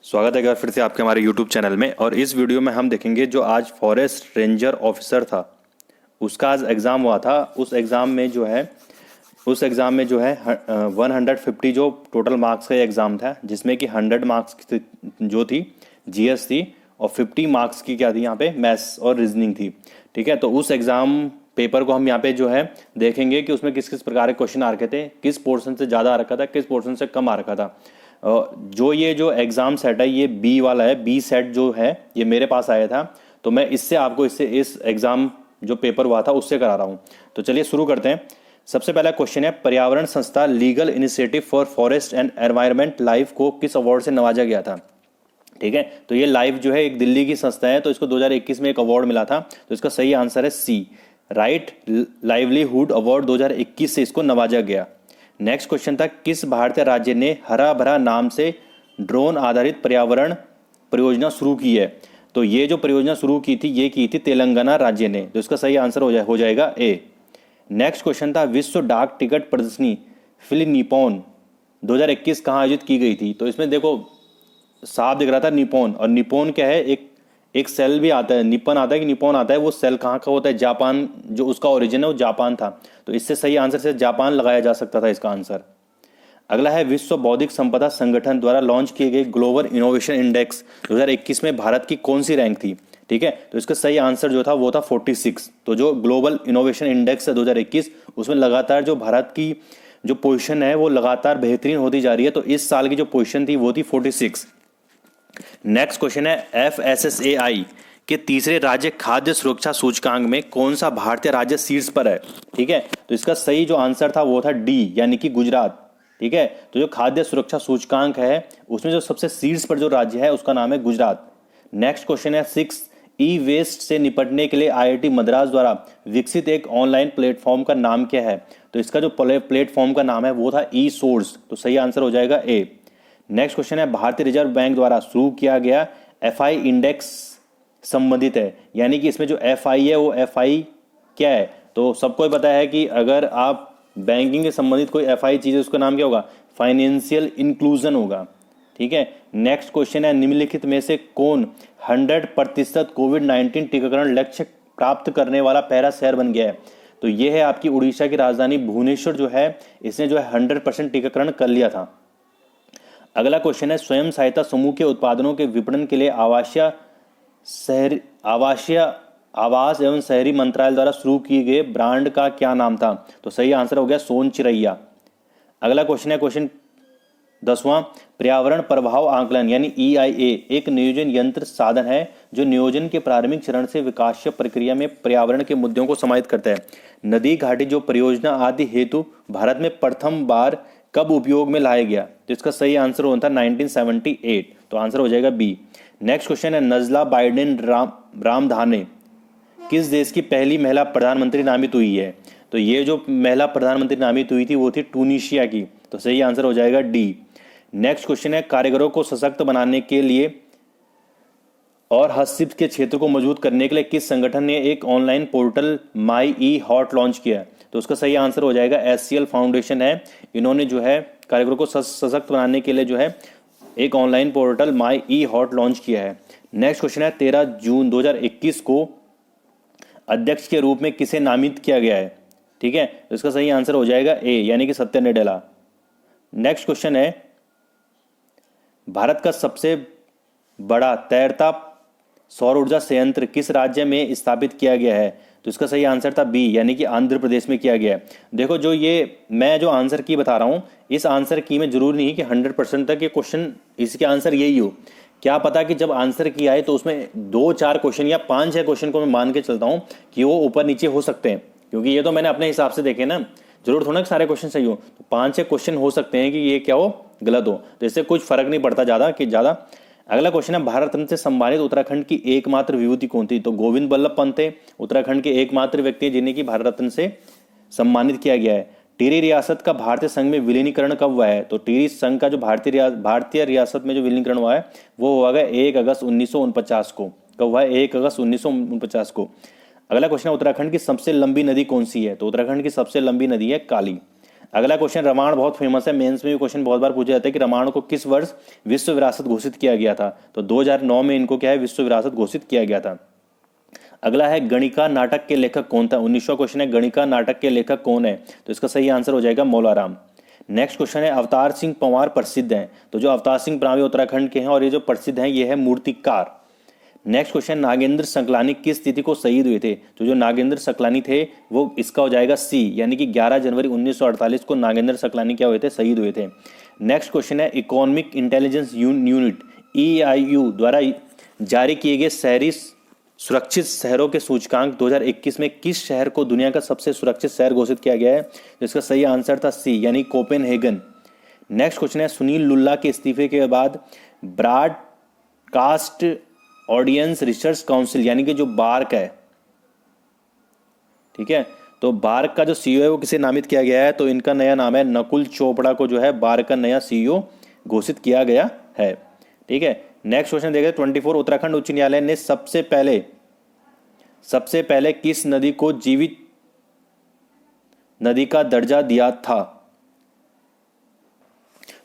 स्वागत है एक बार फिर से आपके हमारे YouTube चैनल में। और इस वीडियो में हम देखेंगे जो आज फॉरेस्ट रेंजर ऑफिसर था उसका आज एग्ज़ाम हुआ था। उस एग्ज़ाम में जो है 150 जो टोटल मार्क्स का एग्ज़ाम था, जिसमें कि 100 मार्क्स जो थी जीएस थी और 50 मार्क्स की क्या थी यहाँ पे मैथ्स और रीजनिंग थी। ठीक है, तो उस एग्ज़ाम पेपर को हम यहाँ पे जो है देखेंगे कि उसमें किस किस प्रकार के क्वेश्चन आ रखे थे, किस पोर्शन से ज़्यादा आ रखा था, किस पोर्शन से कम आ रखा था। जो ये जो एग्ज़ाम सेट है ये बी वाला है, बी सेट जो है ये मेरे पास आया था, तो मैं इससे आपको इस एग्ज़ाम जो पेपर हुआ था उससे करा रहा हूँ। तो चलिए शुरू करते हैं। सबसे पहला क्वेश्चन है, पर्यावरण संस्था legal initiative for forest and environment live को किस अवार्ड से नवाजा गया था। ठीक है, तो ये लाइव जो है एक दिल्ली की संस्था है, तो इसको 2021 में एक अवार्ड मिला था। तो इसका सही आंसर है सी, राइट लाइवलीहुड अवार्ड 2021 से इसको नवाजा गया। नेक्स्ट क्वेश्चन था, किस भारतीय राज्य ने हरा भरा नाम से ड्रोन आधारित पर्यावरण परियोजना शुरू की है। तो ये जो परियोजना शुरू की थी ये की थी तेलंगाना राज्य ने, तो इसका सही आंसर हो जाएगा ए। नेक्स्ट क्वेश्चन था, विश्व डाक टिकट प्रदर्शनी फिली निपॉन 2021 कहाँ आयोजित की गई थी। तो इसमें देखो साफ दिख रहा था निपॉन, और निपॉन क्या है, एक सेल भी आता है, निपन आता है कि निपॉन आता है, वो सेल कहाँ का होता है, जापान, जो उसका ओरिजिन है वो जापान था। तो इससे सही आंसर से जापान लगाया जा सकता था इसका आंसर। अगला है, विश्व बौद्धिक संपदा संगठन द्वारा लॉन्च किए गए ग्लोबल इनोवेशन इंडेक्स 2021 में भारत की कौन सी रैंक थी। ठीक है, तो इसका सही आंसर जो था वो था 46। तो जो ग्लोबल इनोवेशन इंडेक्स है 2021, उसमें लगातार जो भारत की जो पोजीशन है वो लगातार बेहतरीन होती जा रही है। तो इस साल की जो पोजीशन थी वो थी 46। नेक्स्ट क्वेश्चन है, FSSAI के तीसरे राज्य खाद्य सुरक्षा सूचकांक में कौन सा भारतीय राज्य शीर्ष पर है। ठीक है, तो इसका सही जो आंसर था वो था डी, यानी कि गुजरात। ठीक है, तो जो खाद्य सुरक्षा सूचकांक है उसमें जो सबसे शीर्ष पर जो राज्य है उसका नाम है गुजरात। नेक्स्ट क्वेश्चन है, 6 ई वेस्ट से निपटने के लिए IIT मद्रास द्वारा विकसित एक ऑनलाइन प्लेटफॉर्म का नाम क्या है। तो इसका जो प्लेटफॉर्म का नाम है वो था ई सोर्स, तो सही आंसर हो जाएगा ए। नेक्स्ट क्वेश्चन है, भारतीय रिजर्व बैंक द्वारा शुरू किया गया FI इंडेक्स संबंधित है, यानी कि इसमें जो FI है वो FI क्या है। तो सबको पता है कि अगर आप बैंकिंग के संबंधित कोई FI चीज़ है उसका नाम क्या होगा, फाइनेंशियल इंक्लूजन होगा। ठीक है, नेक्स्ट क्वेश्चन है, निम्नलिखित में से कौन 100% कोविड-19 टीकाकरण लक्ष्य प्राप्त करने वाला पहला शहर बन गया है। तो ये है आपकी उड़ीसा की राजधानी भुवनेश्वर जो है, इसने जो है 100% टीकाकरण कर लिया था। अगला क्वेश्चन है, स्वयं सहायता समूह के उत्पादनों के विपणन के लिए आवास एवं शहरी मंत्रालय द्वारा शुरू किए गए ब्रांड का क्या नाम था। तो सही आंसर हो गया सोन चिरैया। अगला क्वेश्चन है, क्वेश्चन 10वां, पर्यावरण प्रभाव आंकलन यानी EIA एक नियोजन यंत्र साधन है जो नियोजन के प्रारंभिक चरण से विकास प्रक्रिया में पर्यावरण के मुद्दों को समाहित करता है। नदी घाटी जो परियोजना आदि हेतु भारत में प्रथम बार कब उपयोग में लाया गया। तो इसका सही आंसर होता है 1978, तो आंसर हो जाएगा बी। नेक्स्ट क्वेश्चन है, नजला बाइडेन रामधाने किस देश की पहली महिला प्रधानमंत्री नामित हुई है। तो ये जो महिला प्रधानमंत्री नामित हुई थी वो थी टूनिशिया की, तो सही आंसर हो जाएगा डी। नेक्स्ट क्वेश्चन है, कारीगरों को सशक्त बनाने के लिए और हस्तशिल्प के क्षेत्र को मजबूत करने के लिए किस संगठन ने एक online portal my E hot launch किया है। तो उसका सही आंसर हो जाएगा SCL फाउंडेशन है। इन्होंने जो है कारीगरों को सशक्त बनाने के लिए जो है एक online portal my E hot launch किया है। नेक्स्ट क्वेश्चन है, 13 जून 2021 को अध्यक्ष के रूप में किसे नामित किया गया है। ठीक है, तो इसका सही आंसर हो जाएगा ए, यानी कि सत्या नडेला। नेक्स्ट क्वेश्चन है, भारत का सबसे बड़ा तैरता सौर ऊर्जा संयंत्र किस राज्य में स्थापित किया गया है। तो इसका सही आंसर था बी, यानी कि आंध्र प्रदेश में किया गया है। देखो जो ये मैं जो आंसर की बता रहा हूँ, इस आंसर की में जरूरी नहीं कि 100% तक ये क्वेश्चन इसके आंसर यही हो। क्या पता कि जब आंसर की आए तो उसमें 2-4 क्वेश्चन या 5-6 क्वेश्चन को मैं मान के चलता हूँ कि वो ऊपर नीचे हो सकते हैं, क्योंकि ये तो मैंने अपने हिसाब से देखे ना, जरूर थोड़ा कि सारे क्वेश्चन सही हो। तो 5-6 क्वेश्चन हो सकते हैं कि ये क्या हो, गलत हो, तो इससे कुछ फर्क नहीं पड़ता ज़्यादा कि ज़्यादा। अगला क्वेश्चन है, भारत रत्न से सम्मानित उत्तराखंड की एकमात्र विभूति कौन थी। तो गोविंद बल्लभ पंत थे, उत्तराखंड के एकमात्र व्यक्ति जिन्हें की भारत रत्न से सम्मानित किया गया है। टिहरी रियासत का भारतीय संघ में विलीनीकरण कब हुआ है। तो टिहरी संघ का जो भारतीय रियासत में जो विलीनीकरण हुआ है वो हुआ है 1 अगस्त 1949 को। कब हुआ है, 1 अगस्त 1949 को। अगला क्वेश्चन है, उत्तराखंड की सबसे लंबी नदी कौन सी है। तो उत्तराखंड की सबसे लंबी नदी है काली। अगला क्वेश्चन, रामायण बहुत फेमस है, मेंस में भी क्वेश्चन बहुत बार पूछा जाता है कि रामायण को किस वर्ष विश्व विरासत घोषित किया गया था। तो 2009 में इनको क्या है, विश्व विरासत घोषित किया गया था। अगला है, गणिका नाटक के लेखक कौन था। 19वां क्वेश्चन है, गणिका नाटक के लेखक कौन है। तो इसका सही आंसर हो जाएगा मौलाराम। नेक्स्ट क्वेश्चन है, अवतार सिंह पंवार प्रसिद्ध हैं। तो जो अवतार सिंह पंवार उत्तराखंड के हैं और ये जो प्रसिद्ध हैं ये है मूर्तिकार। नेक्स्ट क्वेश्चन, नागेंद्र सकलानी किस तिथि को शहीद हुए थे। तो जो नागेंद्र सकलानी थे वो इसका हो जाएगा सी, यानी कि 11 जनवरी 1948 को नागेंद्र सकलानी क्या हुए थे, शहीद हुए थे। नेक्स्ट क्वेश्चन है, इकोनॉमिक इंटेलिजेंस यूनिट EIU द्वारा जारी किए गए शहरी सुरक्षित शहरों के सूचकांक 2021 में किस शहर को दुनिया का सबसे सुरक्षित शहर घोषित किया गया है। तो इसका सही आंसर था सी, यानी कोपेनहेगन। नेक्स्ट क्वेश्चन है, सुनील लुल्ला के इस्तीफे के बाद ब्रॉडकास्ट ऑडियंस रिसर्च काउंसिल यानी कि जो बार्क है, ठीक है, तो बार्क का जो CEO है वो किसे नामित किया गया है। तो इनका नया नाम है नकुल चोपड़ा को जो है बार्क का नया CEO घोषित किया गया है। ठीक है, नेक्स्ट क्वेश्चन देखिए 24, उत्तराखंड उच्च न्यायालय ने सबसे पहले किस नदी को जीवित नदी का दर्जा दिया था।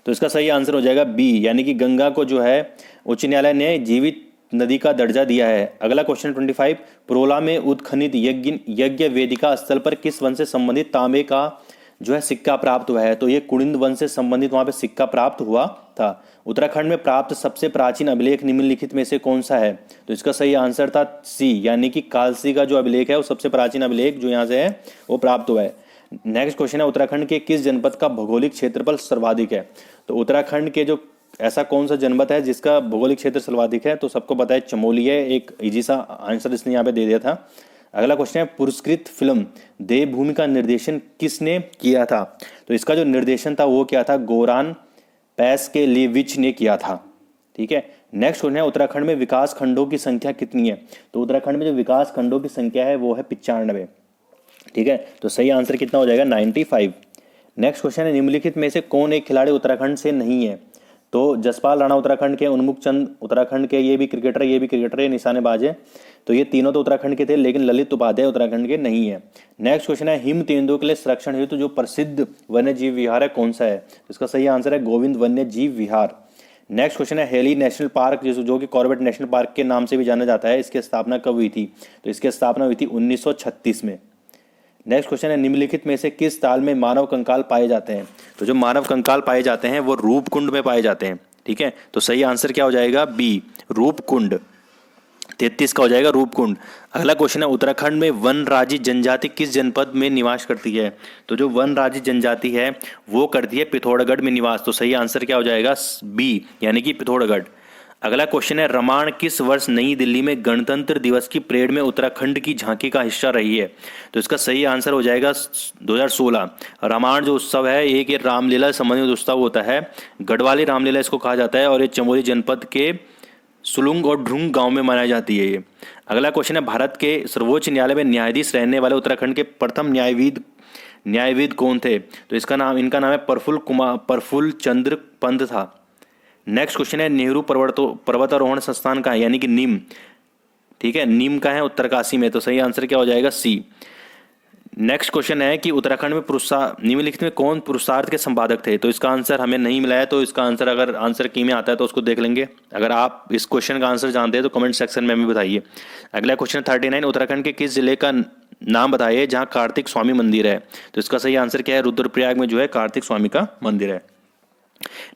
तो इसका सही आंसर हो जाएगा बी, यानी कि गंगा को जो है उच्च न्यायालय ने जीवित नदी का दर्जा दिया है। अगला क्वेश्चन 25, प्रोला में उत्खनित यज्ञ वेदिका स्थल पर किस वन से संबंधित तांबे का जो है सिक्का प्राप्त हुआ है। तो ये कुड़िंद वन से संबंधित वहां पे सिक्का प्राप्त हुआ था। उत्तराखंड में प्राप्त सबसे प्राचीन अभिलेख निम्नलिखित में से कौन सा है। तो इसका सही आंसर था सी, यानी कि कालसी का जो अभिलेख है वो सबसे प्राचीन अभिलेख जो यहाँ से है वो प्राप्त हुआ है। नेक्स्ट क्वेश्चन है, उत्तराखंड के किस जनपद का भौगोलिक क्षेत्रफल सर्वाधिक है। तो उत्तराखंड के जो ऐसा कौन सा जनपद है जिसका भौगोलिक क्षेत्र सर्वाधिक है। तो सबको पता है चमोली है, एक इजी सा आंसर इसने यहाँ पे दे दिया था। अगला क्वेश्चन है, पुरस्कृत फिल्म देवभूमि का निर्देशन किसने किया था। तो इसका जो निर्देशन था वो क्या था, गोरान पैसकेलेविच ने किया था। ठीक है, नेक्स्ट क्वेश्चन है, उत्तराखंड में विकास खंडों की संख्या कितनी है। तो उत्तराखंड में जो विकास खंडों की संख्या है वो है 95। ठीक है, तो सही आंसर कितना हो जाएगा 95। नेक्स्ट क्वेश्चन है, निम्नलिखित में से कौन एक खिलाड़ी उत्तराखंड से नहीं है। तो जसपाल राणा उत्तराखंड के, उन्मुख चंद उत्तराखंड के, ये भी क्रिकेटर ये निशानेबाज है। तो ये तीनों तो उत्तराखंड के थे, लेकिन ललित उपाध्याय उत्तराखंड के नहीं है। नेक्स्ट क्वेश्चन है, हिम तेंदुओं के लिए संरक्षण हेतु जो प्रसिद्ध वन्य जीव विहार है कौन सा है। तो इसका सही आंसर है गोविंद वन्य जीव विहार। नेक्स्ट क्वेश्चन है, हेली नेशनल पार्क जो कि कॉर्बेट नेशनल पार्क के नाम से भी जाना जाता है, इसकी स्थापना कब हुई थी। तो इसकी स्थापना हुई थी 1936 में। नेक्स्ट क्वेश्चन है, निम्नलिखित में से किस ताल में मानव कंकाल पाए जाते हैं। तो जो मानव कंकाल पाए जाते हैं वो रूपकुंड में पाए जाते हैं। ठीक है, तो सही आंसर क्या हो जाएगा बी, रूपकुंड। 33 का हो जाएगा रूपकुंड। अगला क्वेश्चन है, उत्तराखंड में वनराजी जनजाति किस जनपद में निवास करती है। तो जो वनराजी जनजाति है वो करती है पिथौरागढ़ में निवास। तो सही आंसर क्या हो जाएगा बी, यानी कि पिथौरागढ़। अगला क्वेश्चन है, रामायण किस वर्ष नई दिल्ली में गणतंत्र दिवस की परेड में उत्तराखंड की झांकी का हिस्सा रही है। तो इसका सही आंसर हो जाएगा 2016। रामायण जो उत्सव है एक ये रामलीला संबंधित उत्सव होता है, गढ़वाली रामलीला इसको कहा जाता है, और ये चमोली जनपद के सुलुंग और ढुंग गांव में मनाई जाती है ये। अगला क्वेश्चन है, भारत के सर्वोच्च न्यायालय में न्यायाधीश रहने वाले उत्तराखंड के प्रथम न्यायविद कौन थे। तो इनका नाम है प्रफुल्ल चंद्र पंत था। नेक्स्ट क्वेश्चन है, नेहरू पर्वतारोहण संस्थान का है, यानी कि नीम। ठीक है, नीम का है उत्तरकाशी में। तो सही आंसर क्या हो जाएगा सी। नेक्स्ट क्वेश्चन है कि उत्तराखंड में निम्नलिखित में कौन पुरुषार्थ के संपादक थे। तो इसका आंसर हमें नहीं मिला है, तो इसका आंसर अगर आंसर की में आता है तो उसको देख लेंगे। अगर आप इस क्वेश्चन का आंसर जानते हैं तो कमेंट सेक्शन में हमें बताइए। अगला क्वेश्चन 39, उत्तराखंड के किस जिले का नाम बताइए जहाँ कार्तिक स्वामी मंदिर है। तो इसका सही आंसर क्या है, रुद्रप्रयाग में जो है कार्तिक स्वामी का मंदिर है।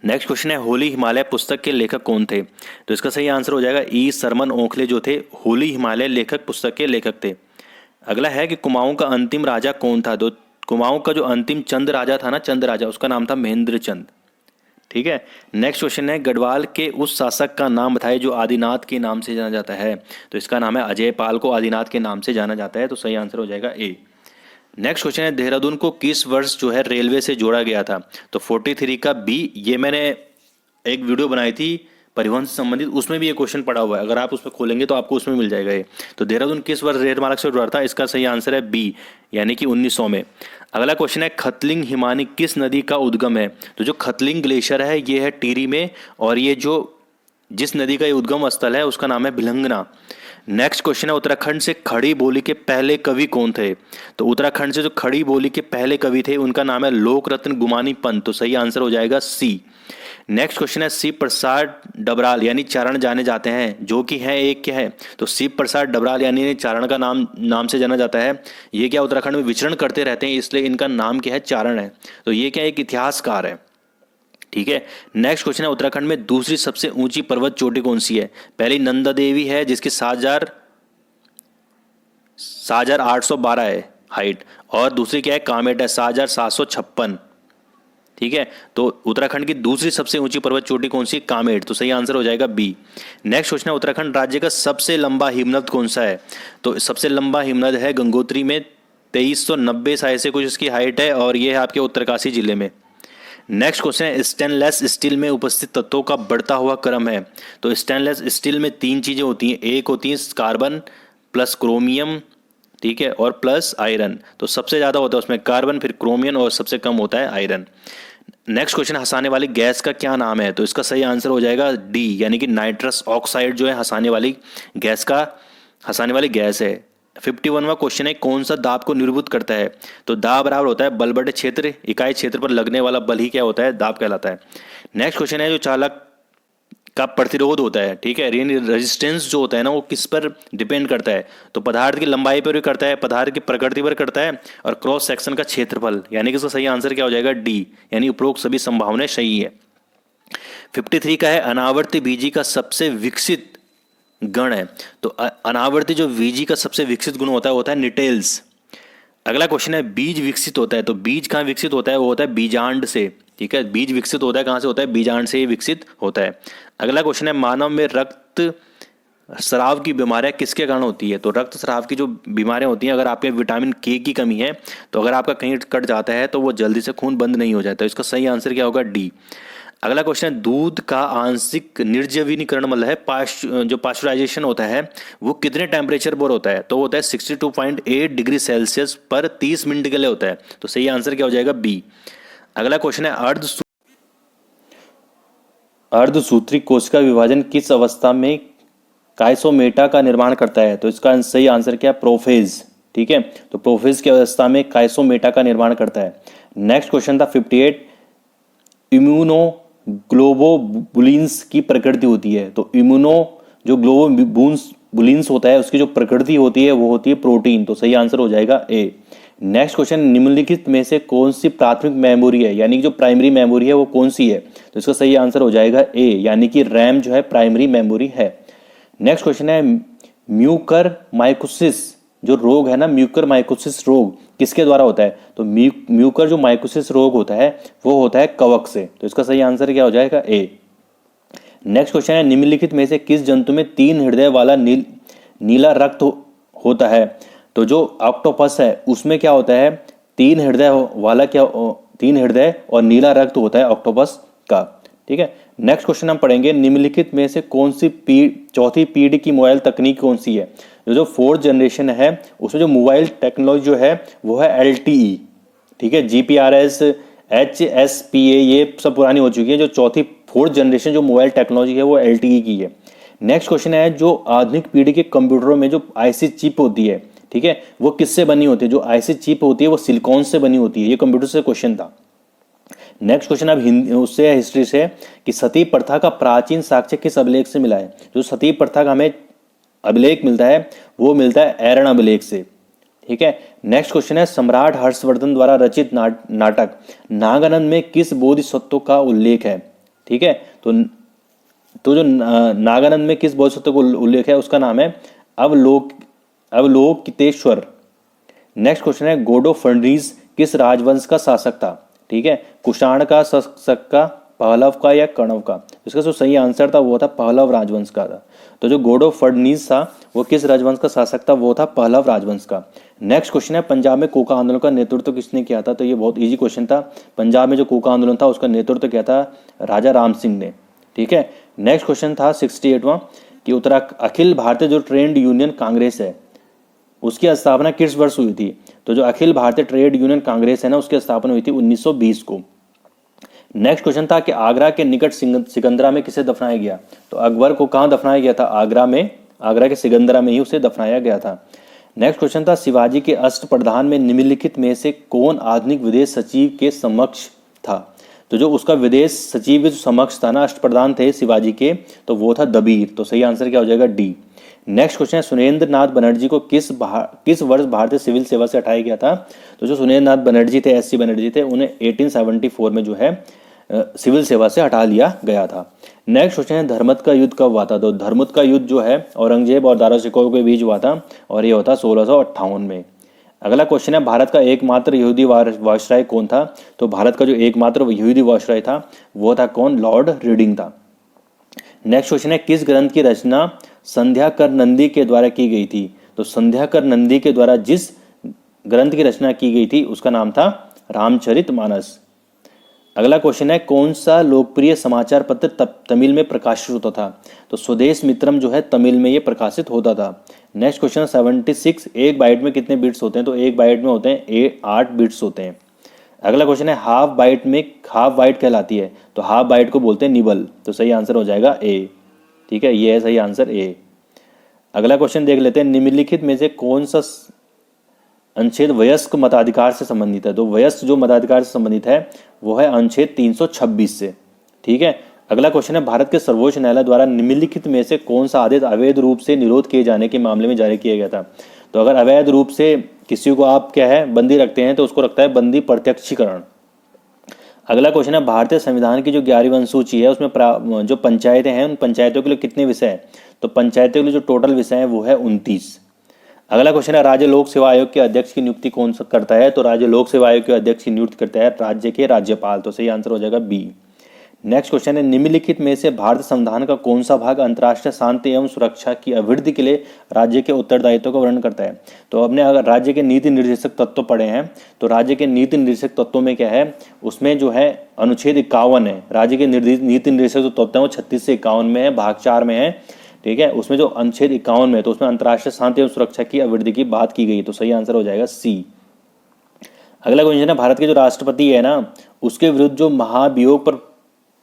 नेक्स्ट क्वेश्चन है, होली हिमालय पुस्तक के लेखक कौन थे। तो इसका सही आंसर हो जाएगा ई सरमन ओखले जो थे होली हिमालय लेखक पुस्तक के लेखक थे। अगला है कि कुमाऊं का अंतिम राजा कौन था। तो कुमाऊं का जो अंतिम चंद राजा था ना, चंद राजा, उसका नाम था महेंद्र चंद। ठीक है, नेक्स्ट क्वेश्चन है, गढ़वाल के उस शासक का नाम बताइए जो आदिनाथ के नाम से जाना जाता है। तो इसका नाम है अजय पाल को आदिनाथ के नाम से जाना जाता है। तो सही आंसर हो जाएगा ए। नेक्स्ट क्वेश्चन है, देहरादून को किस वर्ष जो है रेलवे से जोड़ा गया था। तो 43 का बी। ये मैंने एक वीडियो बनाई थी परिवहन से संबंधित, उसमें भी ये क्वेश्चन पड़ा हुआ है, अगर आप उसमें खोलेंगे तो आपको उसमें मिल जाएगा ये। तो देहरादून किस वर्ष रेलमार्ग से जुड़ा था। इसका सही आंसर है बी, यानी कि 1900 में। अगला क्वेश्चन है, खतलिंग हिमानी किस नदी का उद्गम है। तो जो खतलिंग ग्लेशियर है ये है टिहरी में, और ये जो जिस नदी का ये उद्गम स्थल है उसका नाम है भिलंगना। नेक्स्ट क्वेश्चन है, उत्तराखंड से खड़ी बोली के पहले कवि कौन थे? तो उत्तराखंड से जो खड़ी बोली के पहले कवि थे उनका नाम है लोकरत्न गुमानी पंत। तो सही आंसर हो जाएगा सी। नेक्स्ट क्वेश्चन है, शिव प्रसाद डबराल यानी चारण जाने जाते हैं, जो कि है एक क्या है? तो शिव प्रसाद डबराल यानी चारण का नाम से जाना जाता है। ये क्या उत्तराखंड में विचरण करते रहते हैं, इसलिए इनका नाम क्या है? चारण है। तो ये क्या एक इतिहासकार है। ठीक है। नेक्स्ट क्वेश्चन है, उत्तराखंड में दूसरी सबसे ऊंची पर्वत चोटी कौन सी है? पहली नंदा देवी है जिसकी 7,812 है हाइट, और दूसरी क्या है? कामेट है 7,756। ठीक है। तो उत्तराखंड की दूसरी सबसे ऊंची पर्वत चोटी कौन सी? कामेट। तो सही आंसर हो जाएगा बी। नेक्स्ट क्वेश्चन है, उत्तराखंड राज्य का सबसे लंबा हिमनद कौन सा है? तो सबसे लंबा हिमनद है गंगोत्री में, 2390 शायद से कुछ इसकी हाइट है, और ये है आपके उत्तरकाशी जिले में। नेक्स्ट क्वेश्चन है, स्टेनलेस स्टील में उपस्थित तत्वों का बढ़ता हुआ क्रम है। तो स्टेनलेस स्टील में 3 चीजें होती हैं, एक होती है कार्बन प्लस क्रोमियम, ठीक है, और प्लस आयरन। तो सबसे ज्यादा होता है उसमें कार्बन, फिर क्रोमियम, और सबसे कम होता है आयरन। नेक्स्ट क्वेश्चन, हंसाने वाली गैस का क्या नाम है? तो इसका सही आंसर हो जाएगा डी, यानी कि नाइट्रस ऑक्साइड जो है हंसाने वाली गैस है। 51वां क्वेश्चन है, कौन सा दाब को निरूपित करता है? तो दाब बराबर होता है बल बटे क्षेत्र, इकाई क्षेत्र पर लगने वाला बल ही क्या होता है? दाब कहलाता है। नेक्स्ट क्वेश्चन है, जो चालक का प्रतिरोध होता है, ठीक है, रेजिस्टेंस जो होता है ना, वो किस पर डिपेंड करता है? तो पदार्थ की लंबाई पर भी करता है, पदार्थ की प्रकृति पर करता है, और क्रॉस सेक्शन का क्षेत्रफल, यानी कि इसका सही आंसर क्या हो जाएगा? डी, यानी उपरोक्त सभी संभावनाएं सही है। 53 का है, अनावर्ती बीजी का सबसे विकसित गण है। तो अनावर्ती जो बीजी का सबसे विकसित गुण होता है निटेल्स। अगला क्वेश्चन है, बीज विकसित होता है, तो बीज कहाँ विकसित होता है? वो होता है बीजांड से। ठीक है, बीज विकसित होता है कहाँ से? होता है बीजांड से ही विकसित होता है। अगला क्वेश्चन है, मानव में रक्त स्राव की बीमारियां किसके कारण होती है? तो रक्त स्राव की जो बीमारियां होती हैं, अगर आपके विटामिन के की कमी है, तो अगर आपका कहीं कट जाता है तो वो जल्दी से खून बंद नहीं हो जाता। इसका सही आंसर क्या होगा? डी। अगला क्वेश्चन है, दूध का आंशिक निर्जवीनीकरण मतलब है जो पाश्चराइजेशन होता है वो कितने टेम्परेचर पर होता है? तो होता है 62.8 डिग्री सेल्सियस पर 30 मिनट के लिए होता है। तो सही आंसर क्या हो जाएगा? बी। अगला क्वेश्चन है, अर्धसूत्री कोशिका विभाजन किस अवस्था में काइसोमेटा का निर्माण करता है? तो इसका सही आंसर क्या है? प्रोफेज। ठीक है, तो प्रोफेज की अवस्था में काइसोमेटा का निर्माण करता है। नेक्स्ट क्वेश्चन था 58, इम्यूनो ग्लोबोबुलिन्स की प्रकृति होती है। तो इम्यूनो जो ग्लोबोबुलिन्स होता है उसकी जो प्रकृति होती है वो होती है प्रोटीन। तो सही आंसर हो जाएगा ए। नेक्स्ट क्वेश्चन, निम्नलिखित में से कौन सी प्राथमिक मेमोरी है, यानी कि जो प्राइमरी मेमोरी है वो कौन सी है? तो इसका सही आंसर हो जाएगा ए, यानी कि रैम जो है प्राइमरी मेमोरी है। नेक्स्ट क्वेश्चन है, म्यूकर माइकोसिस जो रोग है ना, म्यूकर माइकोसिस रोग किसके द्वारा होता है? तो म्यूकर जो माइकोसिस रोग होता है वो होता है कवक से। तो इसका सही आंसर क्या हो जाएगा? ए। नेक्स्ट क्वेश्चन है, निम्नलिखित में से किस जंतु में 3 हृदय वाला नीला रक्त होता है? तो जो ऑक्टोपस है उसमें क्या होता है? 3 हृदय वाला 3 हृदय और नीला रक्त होता है ऑक्टोपस का। ठीक है। नेक्स्ट क्वेश्चन हम पढ़ेंगे, निम्नलिखित में से कौन सी चौथी पीढ़ी की मोबाइल तकनीक कौन सी है? जो 4th जनरेशन है उसमें जो मोबाइल टेक्नोलॉजी जो है वो है LTE। ठीक है, GPRS, HSPA ये सब पुरानी हो चुकी है। जो चौथी 4th जनरेशन जो मोबाइल टेक्नोलॉजी है वो LTE की है। नेक्स्ट क्वेश्चन है, जो आधुनिक पीढ़ी के कंप्यूटरों में जो IC चिप होती है, ठीक है, वो किससे बनी होती है? जो IC चिप होती है वो सिलिकॉन से बनी होती है। ये कंप्यूटर से क्वेश्चन था। नेक्स्ट क्वेश्चन अब उससे हिस्ट्री से कि सती प्रथा का प्राचीन साक्ष्य किस अभिलेख से मिला है? जो सती प्रथा का हमें अभिलेख मिलता है वो मिलता है ऐरण अभिलेख से। ठीक है। नेक्स्ट क्वेश्चन है, सम्राट हर्षवर्धन द्वारा रचित नाटक नागानंद में किस बोधिसत्व का उल्लेख है? ठीक है, तो जो नागानंद में किस बोधिसत्व का उल्लेख है उसका नाम है अवलोकितेश्वर। नेक्स्ट क्वेश्चन है, गोडो फर्नीस किस राजवंश का शासक था? ठीक है, कुषाण का, शक का, पहलव का या कण्व का? इसका जो सही आंसर था वो था पहलव राजवंश का था। तो जो गोडो फर्नीस था वो किस राजवंश का शासक था? वो था पहलव राजवंश का। नेक्स्ट क्वेश्चन है, पंजाब में कोका आंदोलन का नेतृत्व किसने किया था? तो ये बहुत इजी क्वेश्चन था। पंजाब में जो कोका आंदोलन था उसका नेतृत्व किया था राजा राम सिंह ने। ठीक है। नेक्स्ट क्वेश्चन था 68वां कि अखिल भारतीय जो ट्रेड यूनियन कांग्रेस है उसकी स्थापना किस वर्ष हुई थी? तो जो अखिल भारतीय ट्रेड यूनियन कांग्रेस है ना उसकी स्थापना हुई थी 1920 को। नेक्स्ट क्वेश्चन था कि आगरा के निकट सिकंदरा में किसे दफनाया गया? तो अकबर को कहाँ दफनाया गया था? आगरा में आगरा के सिकंदरा में ही उसे दफनाया गया था। नेक्स्ट क्वेश्चन था शिवाजी के अष्टप्रधान में निम्नलिखित में से कौन आधुनिक विदेश सचिव के समक्ष था? तो जो उसका विदेश सचिव के जो समक्ष था ना, अष्टप्रधान थे शिवाजी के, तो वो था दबीर। तो सही आंसर क्या हो जाएगा? डी। नेक्स्ट क्वेश्चन है सुरेंद्र नाथ बनर्जी को किस वर्ष भारतीय सिविल सेवा से हटाया गया था? तो जो सुरेंद्र नाथ बनर्जी थे, एससी बनर्जी थे, उन्हें 1874 में जो है सिविल सेवा से हटा लिया गया था। नेक्स्ट क्वेश्चन है धर्मत का युद्ध कब हुआ था? तो धर्मत का युद्ध जो है औरंगजेब और दारा शिकोह के बीच हुआ था और ये होता 1658 में। अगला क्वेश्चन है भारत का एकमात्र यहूदी वायसराय कौन था? तो भारत का जो एकमात्र यहूदी वायसराय था वो था कौन? लॉर्ड रीडिंग था। नेक्स्ट क्वेश्चन है किस ग्रंथ की रचना संध्याकर नंदी के द्वारा की गई थी? तो संध्याकर नंदी के द्वारा जिस ग्रंथ की रचना की गई थी उसका नाम था रामचरितमानस। अगला क्वेश्चन है कौन सा लोकप्रिय समाचार पत्र तमिल में प्रकाशित होता था? तो स्वदेश मित्रम जो है तमिल में ये प्रकाशित होता था। नेक्स्ट क्वेश्चन है 76 एक बाइट में कितने बिट्स होते हैं? तो एक बाइट में होते हैं 8 बिट्स होते हैं। अगला क्वेश्चन है हाफ बाइट कहलाती है? तो हाफ बाइट को बोलते हैं निबल। तो सही आंसर हो जाएगा ए। ठीक है, ये है सही आंसर ए। अगला क्वेश्चन देख लेते हैं निम्नलिखित में से कौन सा अनुच्छेद वयस्क मताधिकार से संबंधित है? तो वयस्क जो मताधिकार से संबंधित है वो है अनुच्छेद 326 से। ठीक है। अगला क्वेश्चन है भारत के सर्वोच्च न्यायालय द्वारा निम्नलिखित में से कौन सा आदेश अवैध रूप से निरोध किए जाने के मामले में जारी किया गया था? तो अगर अवैध रूप से किसी को आप क्या है बंदी रखते हैं तो उसको रखता है बंदी प्रत्यक्षीकरण। अगला क्वेश्चन है भारतीय संविधान की जो 11वीं अनुसूची है उसमें जो पंचायतें हैं उन पंचायतों के लिए कितने विषय हैं? तो पंचायतों के लिए जो टोटल विषय है वो है 29। अगला क्वेश्चन है राज्य लोक सेवा आयोग के अध्यक्ष की नियुक्ति कौन सा करता है? तो राज्य लोक सेवा आयोग के अध्यक्ष की नियुक्ति करता है राज्य के राज्यपाल। तो सही आंसर हो जाएगा बी। नेक्स्ट क्वेश्चन है निम्नलिखित में से भारतीय संविधान का कौन सा भाग अंतर्राष्ट्रीय शांति एवं सुरक्षा की अभिवृद्धि के लिए राज्य के उत्तरदायित्व का वर्णन करता है? तो हमने अगर राज्य के नीति निर्देशक तत्व पढ़े हैं तो राज्य के नीति निर्देशक तत्वों में क्या है उसमें जो है अनुच्छेद 51 है। राज्य के नीति निर्देशक जो तत्व है वो 36 से 51 में है, भाग 4 में है। ठीक है, उसमें जो अनुच्छेद 51 में तो उसमें अंतर्राष्ट्रीय शांति एवं सुरक्षा की अभिवृद्धि की बात की गई। तो सही आंसर हो जाएगा सी। अगला क्वेश्चन है भारत के जो राष्ट्रपति है ना उसके विरुद्ध जो महाभियोग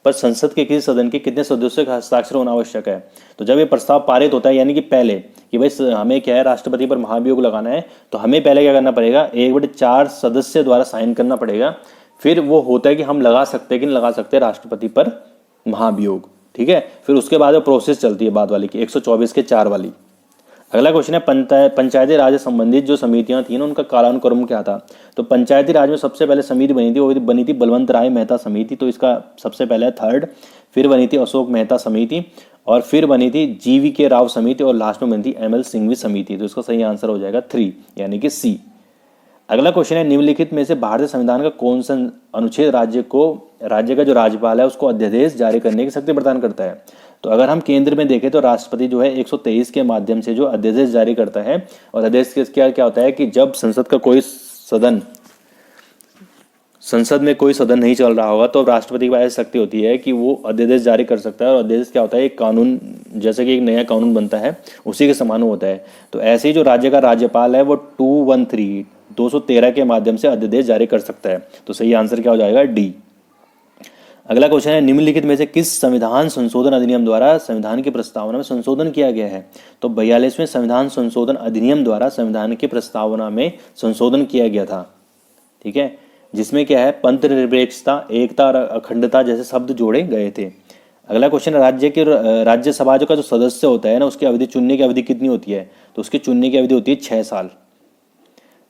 पर संसद के किसी सदन के कितने सदस्यों का हस्ताक्षर होना आवश्यक है? तो जब ये प्रस्ताव पारित होता है यानी कि पहले कि भाई हमें क्या है राष्ट्रपति पर महाभियोग लगाना है तो हमें पहले क्या करना पड़ेगा 1/4 सदस्य द्वारा साइन करना पड़ेगा। फिर वो होता है कि हम लगा सकते हैं कि नहीं लगा सकते राष्ट्रपति पर महाभियोग। ठीक है, फिर उसके बाद वो प्रोसेस चलती है बाद वाली की 124 के 4 वाली। अगला क्वेश्चन है पंचायती राज से संबंधित जो समितियां थी ना उनका कालानुक्रम क्या था? तो पंचायती राज में सबसे पहले समिति बनी थी वो बनी थी बलवंत राय मेहता समिति। तो इसका सबसे पहले थर्ड, फिर बनी थी अशोक मेहता समिति और फिर बनी थी GV.K. राव समिति और लास्ट में बनी थी ML सिंघवी समिति। तो इसका सही आंसर हो जाएगा 3 यानी कि सी। अगला क्वेश्चन है निम्नलिखित में से भारतीय संविधान का कौन सा अनुच्छेद राज्य का जो राज्यपाल है उसको अध्यादेश जारी करने की शक्ति प्रदान करता है? तो अगर हम केंद्र में देखें तो राष्ट्रपति जो है 123 के माध्यम से जो अध्यादेश जारी करता है। और अध्यादेश क्या होता है कि जब संसद में कोई सदन नहीं चल रहा होगा तो राष्ट्रपति की ऐसी शक्ति होती है कि वो अध्यादेश जारी कर सकता है। और अध्यादेश क्या होता है एक कानून, जैसे कि एक नया कानून बनता है उसी के समान होता है। तो ऐसे ही जो राज्य का राज्यपाल है वो 213 के माध्यम से अध्यादेश जारी कर सकता है। तो सही आंसर क्या हो जाएगा? डी। अगला क्वेश्चन है निम्नलिखित में से किस संविधान संशोधन अधिनियम द्वारा संविधान की प्रस्तावना में संशोधन किया गया है? तो 42वें संविधान संशोधन अधिनियम द्वारा संविधान की प्रस्तावना में संशोधन किया गया था। ठीक है, जिसमें क्या है पंथ निरपेक्षता, एकता और अखंडता जैसे शब्द जोड़े गए थे। अगला क्वेश्चन राज्यसभा का जो सदस्य होता है ना उसकी अवधि चुनने की अवधि कितनी होती है? तो उसकी चुनने की अवधि होती है 6 साल।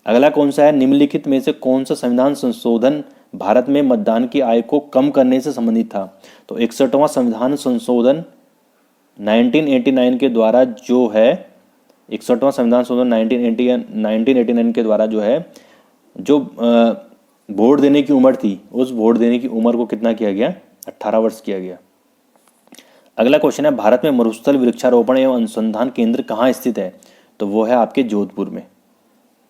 अगला कौन सा है निम्नलिखित में से कौन सा संविधान संशोधन भारत में मतदान की आयु को कम करने से संबंधित था? तो 61वां संविधान संशोधन 1989 के द्वारा जो है 61वां संविधान संशोधन 1989 के द्वारा जो है जो वोट देने की उम्र थी उस वोट देने की उम्र को कितना किया गया? 18 वर्ष किया गया। अगला क्वेश्चन है भारत में मरुस्थल वृक्षारोपण एवं अनुसंधान केंद्र कहाँ स्थित है? तो वो है आपके जोधपुर में।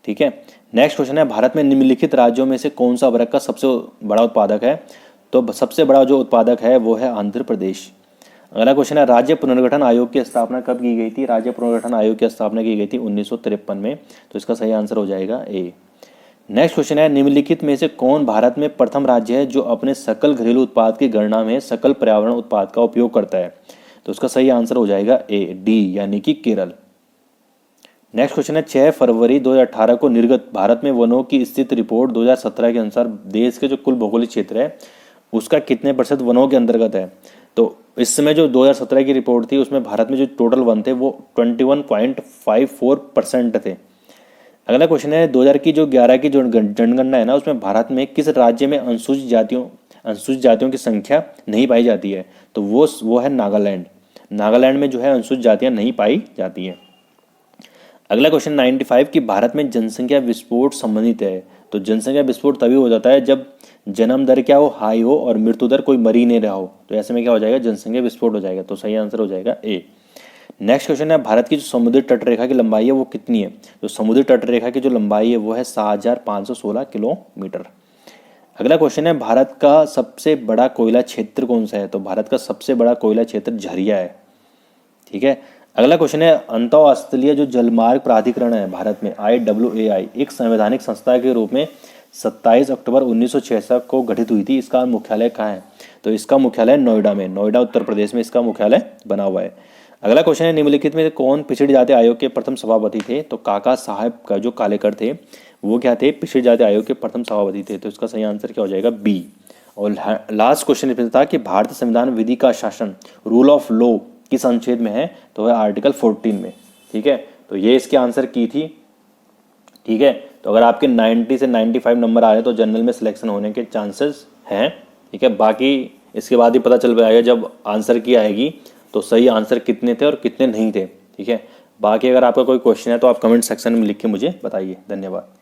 ठीक है, नेक्स्ट क्वेश्चन है भारत में निम्नलिखित राज्यों में से कौन सा वृक्ष का सबसे बड़ा उत्पादक है? तो सबसे बड़ा जो उत्पादक है वो है आंध्र प्रदेश। अगला क्वेश्चन है राज्य पुनर्गठन आयोग की स्थापना कब की गई थी? राज्य पुनर्गठन आयोग की स्थापना की गई थी 1953 में। तो इसका सही आंसर हो जाएगा ए। नेक्स्ट क्वेश्चन है निम्नलिखित में से कौन भारत में प्रथम राज्य है जो अपने सकल घरेलू उत्पाद की गणना में सकल पर्यावरण उत्पाद का उपयोग करता है? तो उसका सही आंसर हो जाएगा ए, डी, यानी कि केरल। नेक्स्ट क्वेश्चन है 6 फरवरी 2018 को निर्गत भारत में वनों की स्थिति रिपोर्ट 2017 के अनुसार देश के जो कुल भौगोलिक क्षेत्र है उसका कितने प्रतिशत वनों के अंतर्गत है। तो इस समय जो 2017 की रिपोर्ट थी उसमें भारत में जो टोटल वन थे वो 21.54% थे। अगला क्वेश्चन है 2000 की जो 11 की जो जनगणना है ना उसमें भारत में किस राज्य में अनुसूचित जातियों की संख्या नहीं पाई जाती है। तो वो है नागालैंड। नागालैंड में जो है अनुसूचित जातियां नहीं पाई जाती हैं। अगला क्वेश्चन 95 कि भारत में जनसंख्या विस्फोट संबंधित है। तो जनसंख्या विस्फोट तभी हो जाता है जब जन्म दर क्या हो, हाई हो, और मृत्यु दर कोई मर ही नहीं रहा हो। तो ऐसे में क्या हो जाएगा, जनसंख्या विस्फोट हो जाएगा। तो सही आंसर हो जाएगा ए। नेक्स्ट क्वेश्चन है भारत की जो समुद्री तटरेखा की लंबाई है वो कितनी है। तो समुद्री तटरेखा की जो लंबाई है वो है 6516 किलोमीटर। अगला क्वेश्चन है भारत का सबसे बड़ा कोयला क्षेत्र कौन सा है। तो भारत का सबसे बड़ा कोयला क्षेत्र झरिया है। ठीक है। अगला क्वेश्चन है अंतरराष्ट्रीय जो जलमार्ग प्राधिकरण है भारत में IAAI एक संवैधानिक संस्था के रूप में 27 अक्टूबर 1966 को गठित हुई थी। इसका मुख्यालय कहाँ है। तो इसका मुख्यालय नोएडा में, नोएडा उत्तर प्रदेश में इसका मुख्यालय बना हुआ है। अगला क्वेश्चन है निम्नलिखित में कौन पिछड़ी जाति आयोग के प्रथम सभापति थे। तो काका साहब का जो कालेकर थे वो क्या थे, पिछड़ी जाति आयोग के प्रथम सभापति थे। तो इसका सही आंसर क्या हो जाएगा, बी। और लास्ट क्वेश्चन इसमें था कि भारतीय संविधान विधि का शासन रूल ऑफ लॉ किस अनुच्छेद में है। तो है आर्टिकल 14 में। ठीक है। तो ये इसके आंसर की थी। ठीक है। तो अगर आपके 90 से 95 नंबर आ रहे तो जनरल में सिलेक्शन होने के चांसेस हैं। ठीक है। बाकी इसके बाद ही पता चल पाएगा जब आंसर की आएगी तो सही आंसर कितने थे और कितने नहीं थे। ठीक है। बाकी अगर आपका कोई क्वेश्चन है तो आप कमेंट सेक्शन में लिख के मुझे बताइए। धन्यवाद।